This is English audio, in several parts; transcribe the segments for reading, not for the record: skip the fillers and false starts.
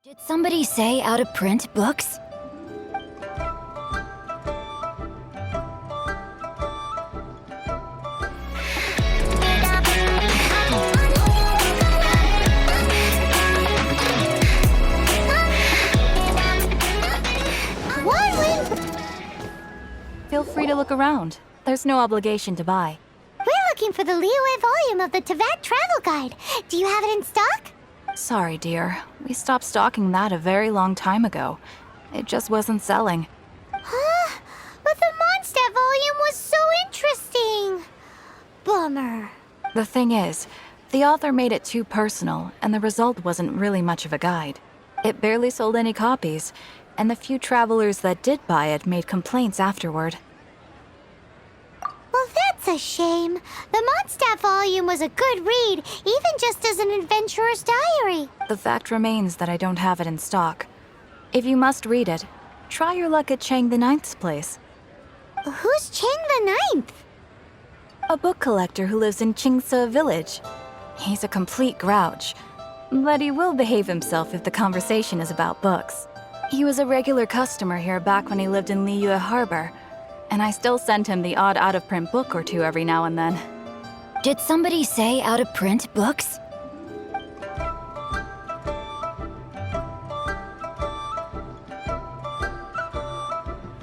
Did somebody say out-of-print books? Feel free to look around. There's no obligation to buy. We're looking for the Liyue volume of the Teyvat travel guide. Do you have it in stock? Sorry, dear. We stopped stocking that a very long time ago. It just wasn't selling. Huh? But the Mondstadt volume was so interesting. Bummer. The thing is, the author made it too personal, and the result wasn't really much of a guide. It barely sold any copies, and the few travelers that did buy it made complaints afterward. Well, that's a shame. The Mondstadt volume was a good read, even just as an adventurer's diary. The fact remains that I don't have it in stock. If you must read it, try your luck at Chang the Ninth's place. Who's Chang the Ninth? A book collector who lives in Qingse village. He's a complete grouch, but he will behave himself if the conversation is about books. He was a regular customer here back when he lived in Liyue Harbor, and I still send him the odd out-of-print book or two every now and then. Did somebody say out-of-print books?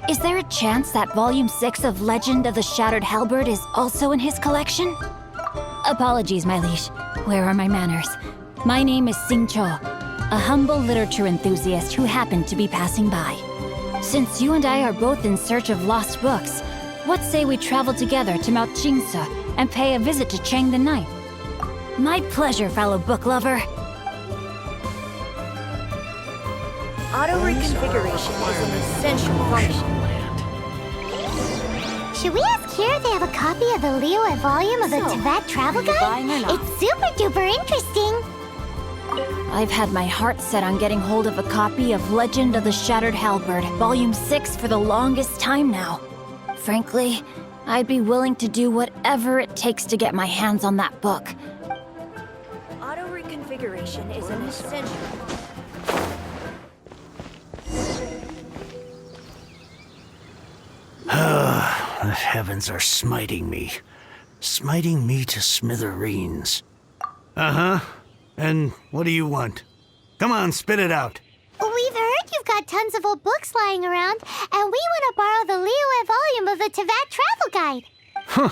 Is there a chance that Volume 6 of Legend of the Shattered Halberd is also in his collection? Apologies, my liege. Where are my manners? My name is Sing Cho, a humble literature enthusiast who happened to be passing by. Since you and I are both in search of lost books, what say we travel together to Mount Qingse and pay a visit to Chang the Ninth? My pleasure, fellow book lover. Auto reconfiguration is an essential function. Should we ask here if they have a copy of the Liyue volume of the Teyvat travel buying or guide? not? It's super duper interesting. I've had my heart set on getting hold of a copy of Legend of the Shattered Halberd, Volume 6 for the longest time now. Frankly, I'd be willing to do whatever it takes to get my hands on that book. Auto reconfiguration is an essential. The heavens are smiting me to smithereens. Uh-huh. And what do you want? Come on, spit it out. We've heard you've got tons of old books lying around, and we want to borrow the Liyue volume of the Teyvat travel guide. Huh.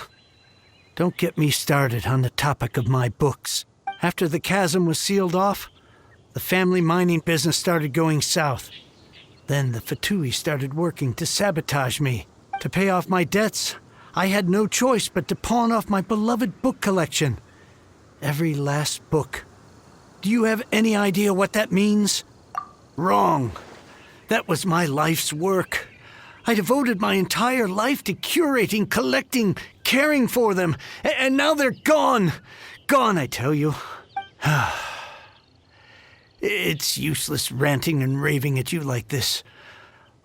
Don't get me started on the topic of my books. After the chasm was sealed off, the family mining business started going south. Then the Fatui started working to sabotage me. To pay off my debts, I had no choice but to pawn off my beloved book collection. Every last book. Do you have any idea what that means? Wrong. That was my life's work. I devoted my entire life to curating, collecting, caring for them, and now they're gone. Gone, I tell you. It's useless ranting and raving at you like this.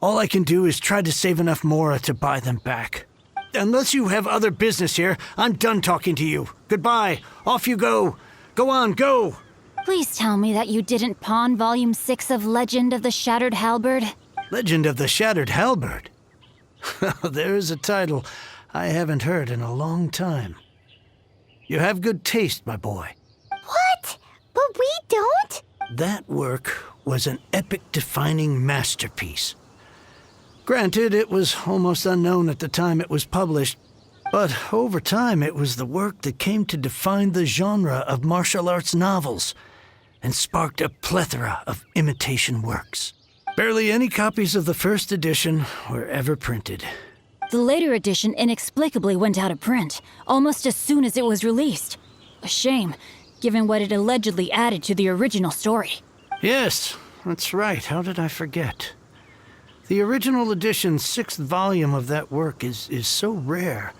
All I can do is try to save enough Mora to buy them back. Unless you have other business here, I'm done talking to you. Goodbye. Off you go. Go on, go. Please tell me that you didn't pawn Volume 6 of Legend of the Shattered Halberd. Legend of the Shattered Halberd. There's a title I haven't heard in a long time. You have good taste, my boy. What? But we don't? That work was an epic-defining masterpiece. Granted, it was almost unknown at the time it was published, but over time it was the work that came to define the genre of martial arts novels and sparked a plethora of imitation works. Barely any copies of the first edition were ever printed. The later edition inexplicably went out of print, almost as soon as it was released. A shame, given what it allegedly added to the original story. Yes, that's right. How did I forget? The original edition's 6th volume of that work is so rare.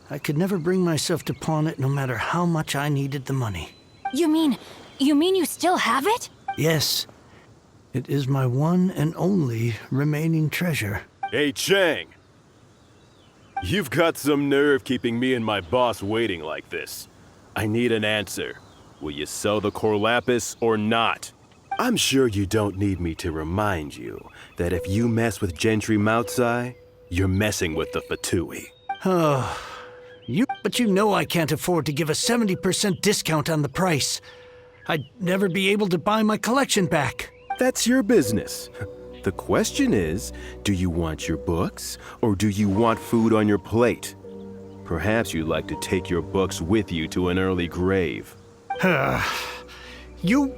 I could never bring myself to pawn it no matter how much I needed the money. You mean you still have it? Yes. It is my one and only remaining treasure. Hey, Chang! You've got some nerve keeping me and my boss waiting like this. I need an answer. Will you sell the core lapis or not? I'm sure you don't need me to remind you that if you mess with Gentry Moutsai, you're messing with the Fatui. But you know I can't afford to give a 70% discount on the price. I'd never be able to buy my collection back. That's your business. The question is, do you want your books, or do you want food on your plate? Perhaps you'd like to take your books with you to an early grave. You...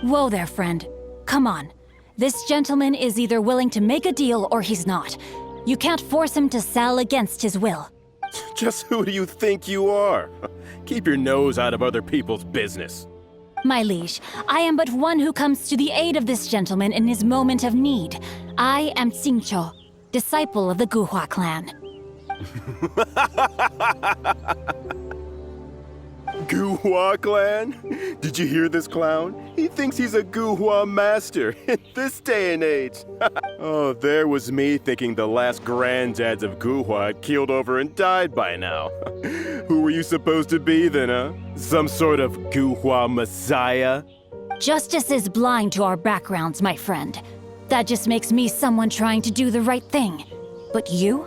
Whoa there, friend. Come on. This gentleman is either willing to make a deal or he's not. You can't force him to sell against his will. Just who do you think you are? Keep your nose out of other people's business. My liege, I am but one who comes to the aid of this gentleman in his moment of need. I am Xingqiu, disciple of the Guhua clan. Guhua clan? Did you hear this clown? He thinks he's a Guhua master in this day and age. Oh, there was me thinking the last granddads of Guhua had keeled over and died by now. Who were you supposed to be then, huh? Some sort of Guhua messiah? Justice is blind to our backgrounds, my friend. That just makes me someone trying to do the right thing. But you?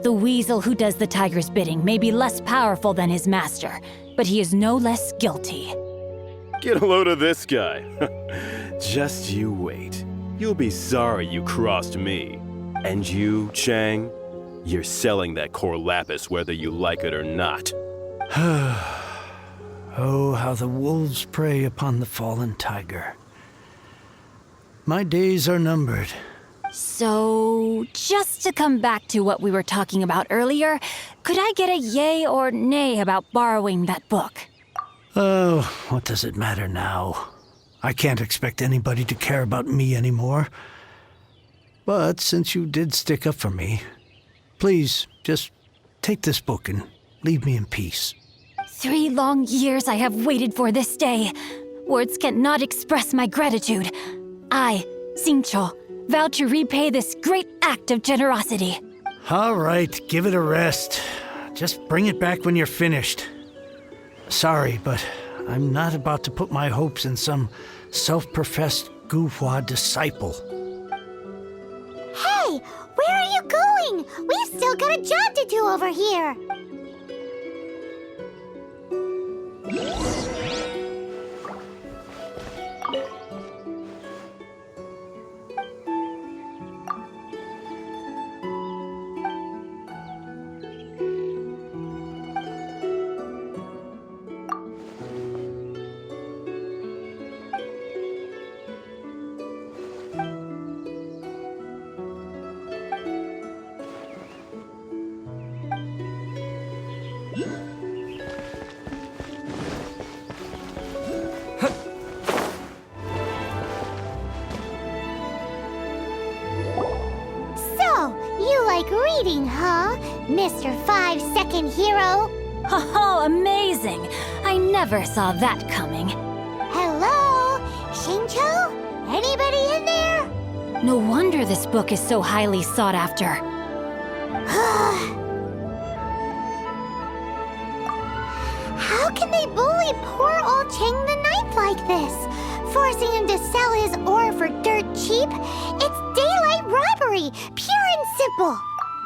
The weasel who does the tiger's bidding may be less powerful than his master, but he is no less guilty. Get a load of this guy. Just you wait. You'll be sorry you crossed me. And you, Chang, you're selling that core lapis whether you like it or not. Oh, how the wolves prey upon the fallen tiger. My days are numbered. So, just to come back to what we were talking about earlier, could I get a yay or nay about borrowing that book? Oh, what does it matter now? I can't expect anybody to care about me anymore. But since you did stick up for me, please, just take this book and leave me in peace. 3 long years I have waited for this day. Words cannot express my gratitude. I, Xingqiu, vow to repay this great act of generosity. All right, give it a rest. Just bring it back when you're finished. Sorry, but I'm not about to put my hopes in some self-professed Guhua disciple. Hey, where are you going? We've still got a job to do over here. Reading, huh? Mr. 5-second hero? Oh, amazing! I never saw that coming. Hello? Xingqiu? Anybody in there? No wonder this book is so highly sought after. How can they bully poor old Chang the Ninth like this? Forcing him to sell his ore for dirt cheap? It's daylight robbery, pure and simple.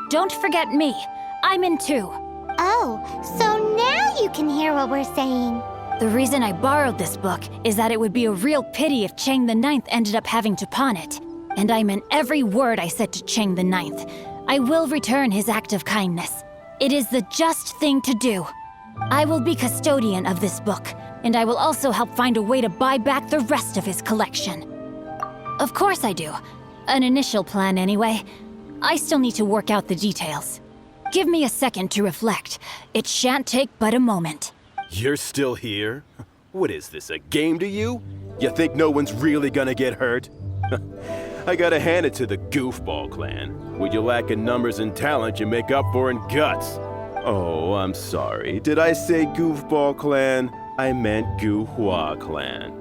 Don't forget me. I'm in too. Oh, so now you can hear what we're saying. The reason I borrowed this book is that it would be a real pity if Chang the Ninth ended up having to pawn it. And I meant every word I said to Chang the Ninth. I will return his act of kindness. It is the just thing to do. I will be custodian of this book, and I will also help find a way to buy back the rest of his collection. Of course I do. An initial plan anyway. I still need to work out the details. Give me a second to reflect. It shan't take but a moment. You're still here? What is this, a game to you? You think no one's really gonna get hurt? I gotta hand it to the Goofball clan. What you lack in numbers and talent, you make up for in guts. Oh, I'm sorry. Did I say Goofball clan? I meant Guhua clan.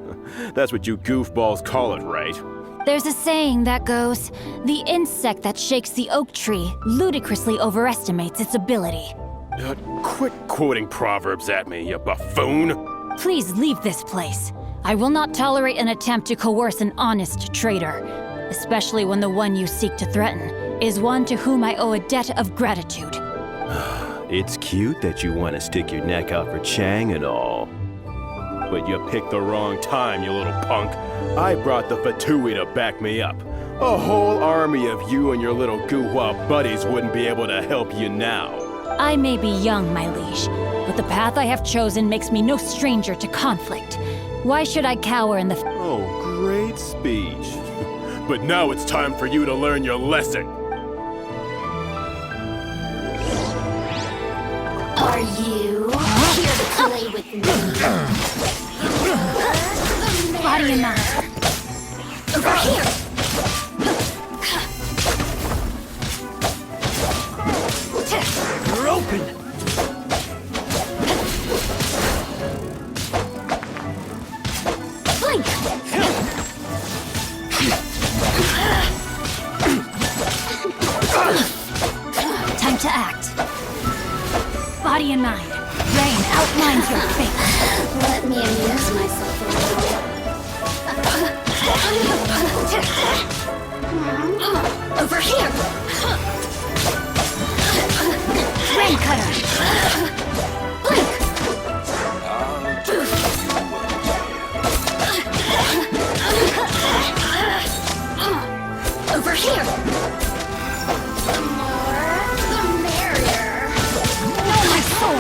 That's what you goofballs call it, right? There's a saying that goes, the insect that shakes the oak tree ludicrously overestimates its ability. Quit quoting proverbs at me, you buffoon! Please leave this place. I will not tolerate an attempt to coerce an honest trader, especially when the one you seek to threaten is one to whom I owe a debt of gratitude. It's cute that you want to stick your neck out for Chang and all. But you picked the wrong time, you little punk. I brought the Fatui to back me up. A whole army of you and your little Guhua buddies wouldn't be able to help you now. I may be young, my liege, but the path I have chosen makes me no stranger to conflict. Why should I cower in the... Oh, great speech. But now it's time for you to learn your lesson. Are you here to play with me? Body and mind. Over here! You're open! Blink! Time to act. Body and mind. Rain outlines your fate. Let me amuse myself a little. Over here! Rain cutter. Blink! Over here! The more, the merrier. My soul.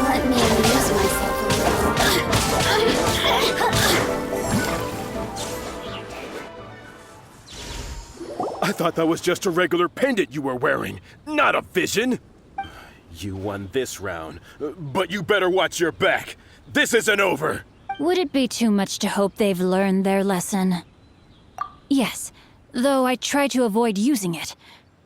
Let me amuse myself a little. I thought that was just a regular pendant you were wearing, not a vision. You won this round, but you better watch your back. This isn't over. Would it be too much to hope they've learned their lesson? Yes, though I try to avoid using it.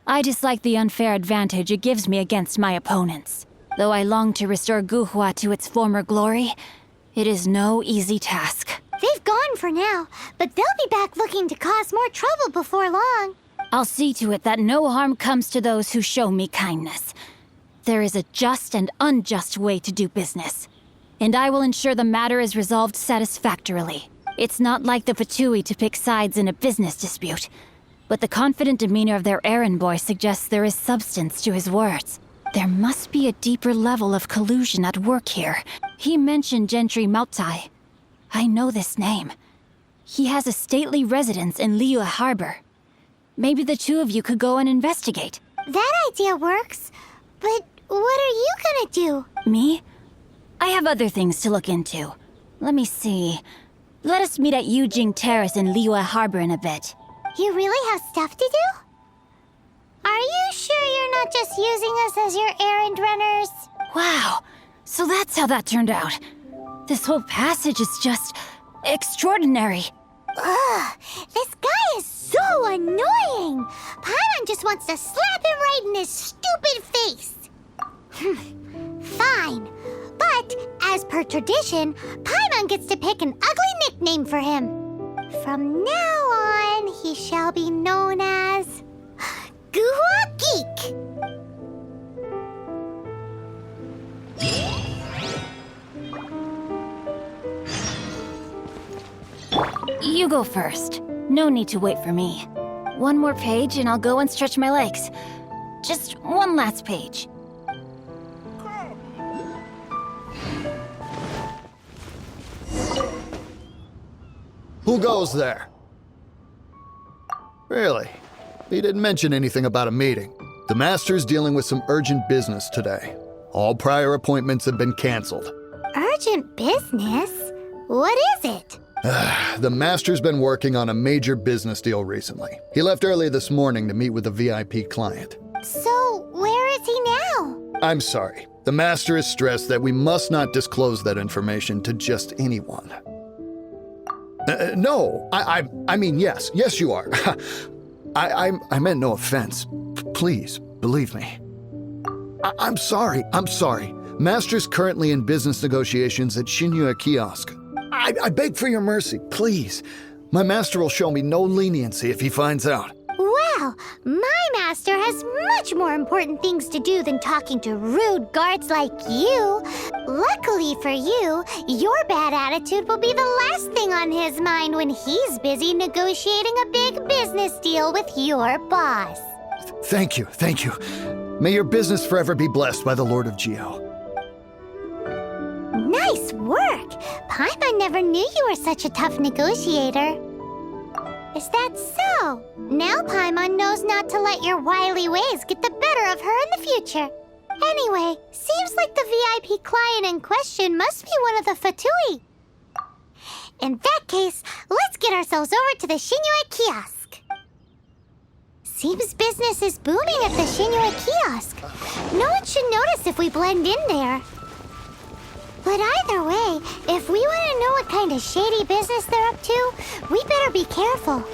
I dislike the unfair advantage it gives me against my opponents. Though I long to restore Guhua to its former glory, it is no easy task. They've gone for now, but they'll be back looking to cause more trouble before long. I'll see to it that no harm comes to those who show me kindness. There is a just and unjust way to do business, and I will ensure the matter is resolved satisfactorily. It's not like the Fatui to pick sides in a business dispute, but the confident demeanor of their errand boy suggests there is substance to his words. There must be a deeper level of collusion at work here. He mentioned Gentry Mautai. I know this name. He has a stately residence in Liyue Harbor. Maybe the two of you could go and investigate. That idea works, but what are you gonna do? Me? I have other things to look into. Let me see. Let us meet at Yujing Terrace in Liyue Harbor in a bit. You really have stuff to do? Are you sure you're not just using us as your errand runners? Wow, so that's how that turned out. This whole passage is just extraordinary. Ugh, this guy is so annoying! Paimon just wants to slap him right in his stupid face! Fine, but as per tradition, Paimon gets to pick an ugly nickname for him. From now on, he shall be known as... Guhua Geek! You go first. No need to wait for me. One more page and I'll go and stretch my legs. Just one last page. Who goes there? Really? He didn't mention anything about a meeting. The Master's dealing with some urgent business today. All prior appointments have been canceled. Urgent business? What is it? The Master's been working on a major business deal recently. He left early this morning to meet with a VIP client. So, where is he now? I'm sorry. The Master is stressed that we must not disclose that information to just anyone. No, I mean, yes. Yes, you are. I meant no offense. Please, believe me. I'm sorry. Master's currently in business negotiations at Shinyue Kiosk. I beg for your mercy, please. My master will show me no leniency if he finds out. Well, Well, my master has much more important things to do than talking to rude guards like you. Luckily for you, your bad attitude will be the last thing on his mind when he's busy negotiating a big business deal with your boss. Thank you, thank you. May your business forever be blessed by the Lord of Geo. Nice work! Paimon never knew you were such a tough negotiator. Is that so? Now Paimon knows not to let your wily ways get the better of her in the future. Anyway, seems like the VIP client in question must be one of the Fatui. In that case, let's get ourselves over to the Shinue kiosk. Seems business is booming at the Shinue kiosk. No one should notice if we blend in there. But either way, if we want to know what kind of shady business they're up to, we better be careful.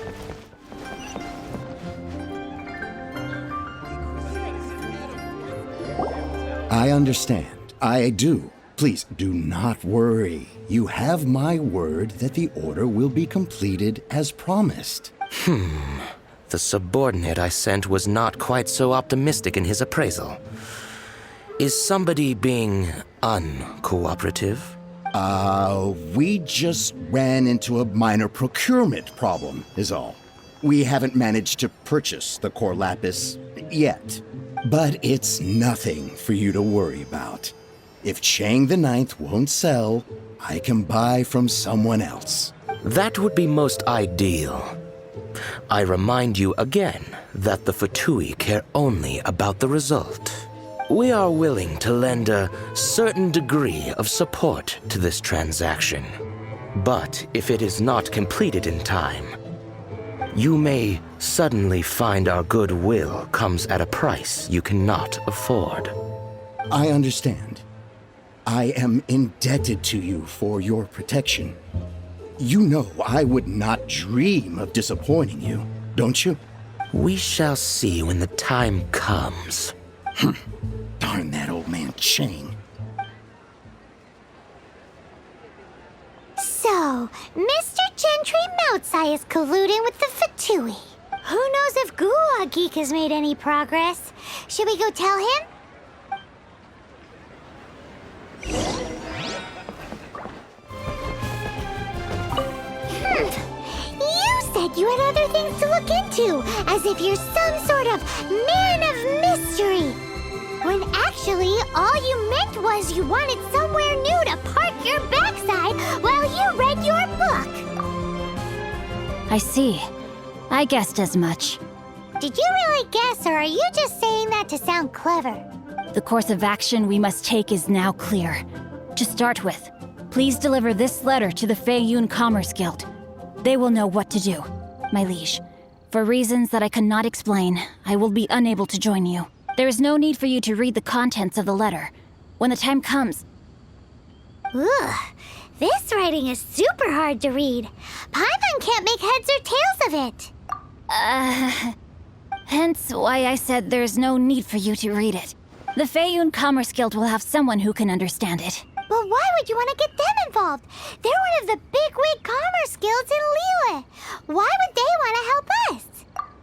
I understand. I do. Please do not worry. You have my word that the order will be completed as promised. The subordinate I sent was not quite so optimistic in his appraisal. Is somebody being uncooperative? We just ran into a minor procurement problem, is all. We haven't managed to purchase the core lapis yet. But it's nothing for you to worry about. If Chang the Ninth won't sell, I can buy from someone else. That would be most ideal. I remind you again that the Fatui care only about the result. We are willing to lend a certain degree of support to this transaction. But if it is not completed in time, you may suddenly find our goodwill comes at a price you cannot afford. I understand. I am indebted to you for your protection. You know I would not dream of disappointing you, don't you? We shall see when the time comes. Darn that old man Chang. So, Mr. Gentry Moutsai is colluding with the Fatui. Who knows if Gua Geek has made any progress? Should we go tell him? You said you had other things to look into, as if you're some sort of man of mystery. When actually, all you meant was you wanted somewhere new to park your backside while you read your book. I see. I guessed as much. Did you really guess, or are you just saying that to sound clever? The course of action we must take is now clear. To start with, please deliver this letter to the Feiyun Commerce Guild. They will know what to do. My liege, for reasons that I cannot explain, I will be unable to join you. There is no need for you to read the contents of the letter. When the time comes... Ugh, this writing is super hard to read. Paimon can't make heads or tails of it. Hence why I said there's no need for you to read it. The Feiyun Commerce Guild will have someone who can understand it. But why would you want to get them involved? They're one of the bigwig commerce guilds in Liyue. Why would they want to help us?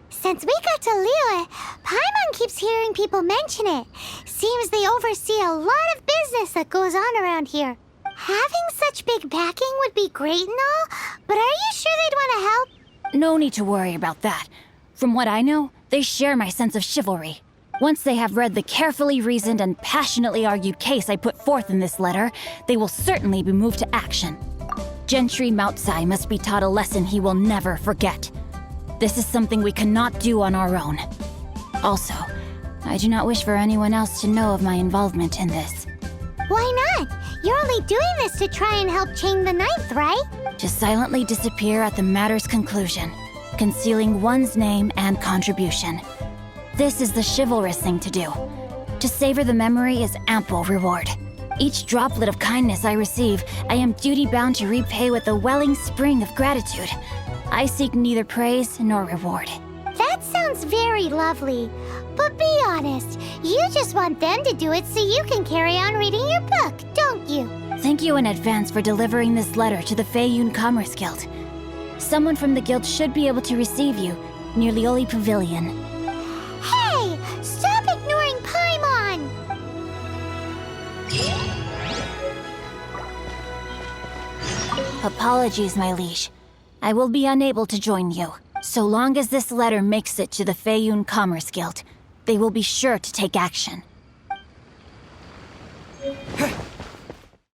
Since we got to Liyue, Paimon keeps hearing people mention it. Seems they oversee a lot of business that goes on around here. Having such big backing would be great and all, but are you sure they'd want to help? No need to worry about that. From what I know, they share my sense of chivalry. Once they have read the carefully reasoned and passionately argued case I put forth in this letter, they will certainly be moved to action. Gentry Moutsai must be taught a lesson he will never forget. This is something we cannot do on our own. Also, I do not wish for anyone else to know of my involvement in this. Why not? You're only doing this to try and help Chang the Ninth, right? To silently disappear at the matter's conclusion, concealing one's name and contribution. This is the chivalrous thing to do. To savor the memory is ample reward. Each droplet of kindness I receive, I am duty-bound to repay with a welling spring of gratitude. I seek neither praise nor reward. That sounds very lovely. But be honest, you just want them to do it so you can carry on reading your book, don't you? Thank you in advance for delivering this letter to the Feiyun Commerce Guild. Someone from the guild should be able to receive you, near Lioli Pavilion. Hey! Stop ignoring Paimon! Apologies, my liege. I will be unable to join you. So long as this letter makes it to the Feiyun Commerce Guild, they will be sure to take action.